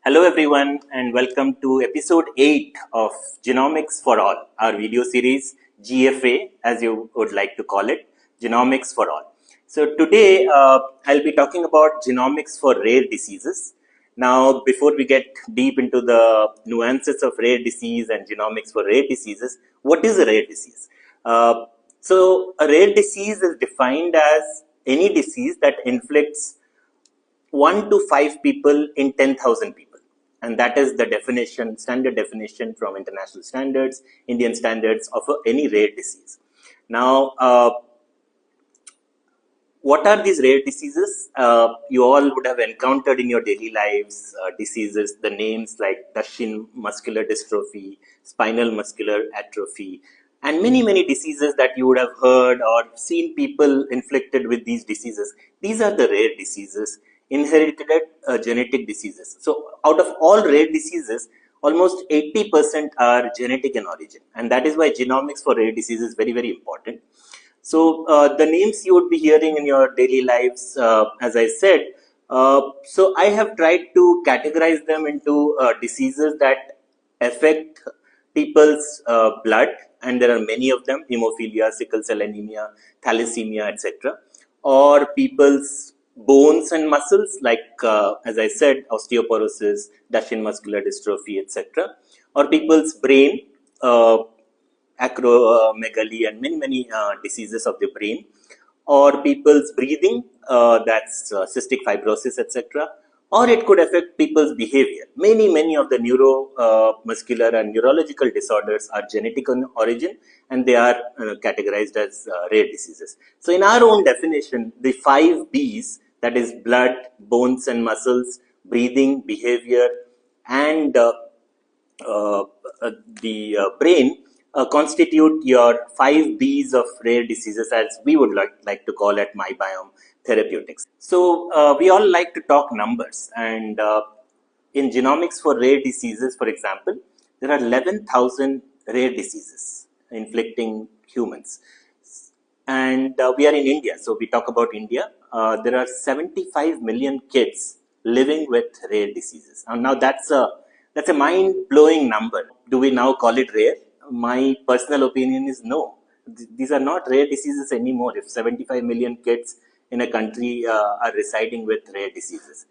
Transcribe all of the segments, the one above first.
Hello everyone and welcome to episode 8 of Genomics for All, our video series GFA as you would like to call it, Genomics for All. So today I'll be talking about genomics for rare diseases. Now before we get deep into the nuances of rare disease and genomics for rare diseases, what is a rare disease? So a rare disease is defined as any disease that inflicts 1 to 5 people in 10,000 people. And that is the definition, standard definition from international standards, Indian standards of any rare disease. Now, what are these rare diseases? You all would have encountered in your daily lives diseases, the names like Duchenne muscular dystrophy, spinal muscular atrophy, and many diseases that you would have heard or seen people inflicted with these diseases. These are the rare diseases, inherited genetic diseases. So out of all rare diseases, almost 80% are genetic in origin, and that is why genomics for rare diseases is very important. So the names you would be hearing in your daily lives, as I said, so I have tried to categorize them into diseases that affect people's blood, and there are many of them: hemophilia, sickle cell anemia, thalassemia, etc., or people's bones and muscles, like as I said, osteoporosis, Duchenne muscular dystrophy, etc., or people's brain, acromegaly, and many diseases of the brain, or people's breathing, that's cystic fibrosis, etc., or it could affect people's behavior. Many of the neuromuscular and neurological disorders are genetic in origin, and they are categorized as rare diseases. So in our own definition, the 5 B's, that is blood, bones and muscles, breathing, behavior, and the brain, constitute your 5 B's of rare diseases, as we would like to call at MyBiome Therapeutics. So we all like to talk numbers, and in genomics for rare diseases, for example, there are 11,000 rare diseases inflicting humans. And we are in India, so we talk about India. There are 75 million kids living with rare diseases. And now that's a mind-blowing number. Do we now call it rare? My personal opinion is no. These are not rare diseases anymore if 75 million kids in a country are residing with rare diseases.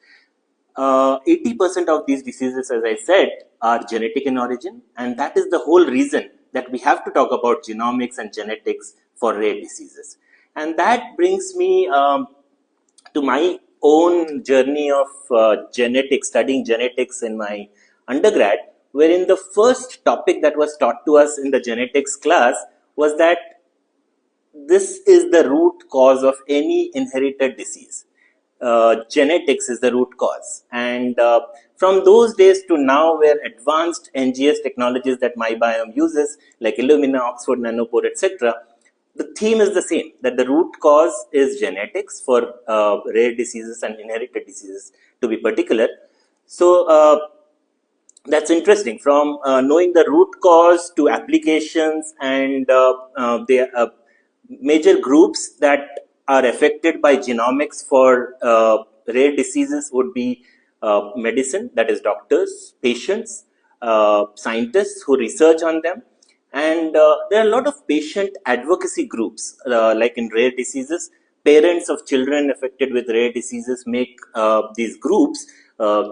80% of these diseases, as I said, are genetic in origin, and that is the whole reason that we have to talk about genomics and genetics for rare diseases. And that brings me to my own journey of genetics, studying genetics in my undergrad, wherein the first topic that was taught to us in the genetics class was that this is the root cause of any inherited disease. Genetics is the root cause. And from those days to now, where advanced NGS technologies that MyBiome uses, like Illumina, Oxford Nanopore, etc., the theme is the same, that the root cause is genetics for rare diseases and inherited diseases, to be particular. So that's interesting. From knowing the root cause to applications, and the major groups that are affected by genomics for rare diseases would be medicine, that is doctors, patients, scientists who research on them, and there are a lot of patient advocacy groups, like in rare diseases. Parents of children affected with rare diseases make these groups.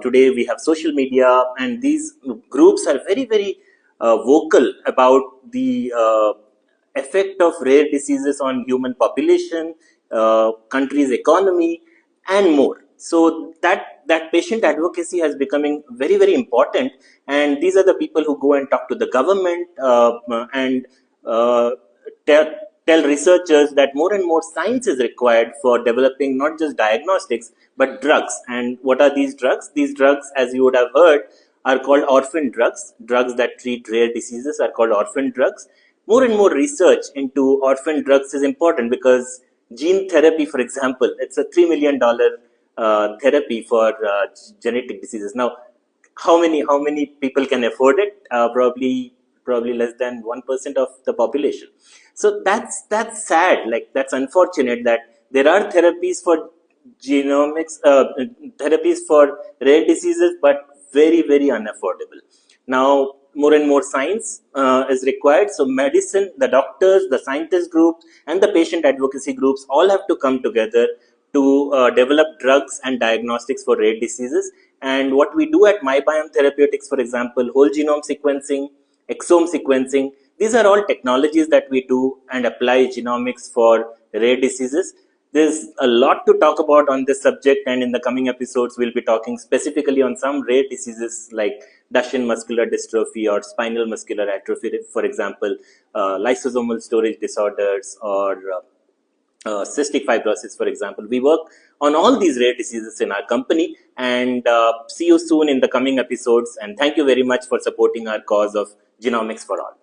Today we have social media, and these groups are very vocal about the effect of rare diseases on human population, country's economy, and more. So that patient advocacy has becoming very important, and these are the people who go and talk to the government and tell researchers that more and more science is required for developing not just diagnostics but drugs. And what are these drugs? These drugs, as you would have heard, are called orphan drugs. Drugs that treat rare diseases are called orphan drugs. More and more research into orphan drugs is important, because gene therapy, for example, it's a $3 million therapy for genetic diseases. Now, how many people can afford it? Probably less than 1% of the population. So that's sad. Like, that's unfortunate that there are therapies for genomics, therapies for rare diseases, but very, very unaffordable. Now, more and more science is required. So, medicine, the doctors, the scientist groups, and the patient advocacy groups all have to come together to develop drugs and diagnostics for rare diseases. And what we do at MyBiome Therapeutics, for example, whole genome sequencing, exome sequencing, these are all technologies that we do and apply genomics for rare diseases. There's a lot to talk about on this subject, and in the coming episodes, we'll be talking specifically on some rare diseases like Duchenne muscular dystrophy or spinal muscular atrophy, for example, lysosomal storage disorders, or cystic fibrosis, for example. We work on all these rare diseases in our company, and see you soon in the coming episodes. And thank you very much for supporting our cause of genomics for all.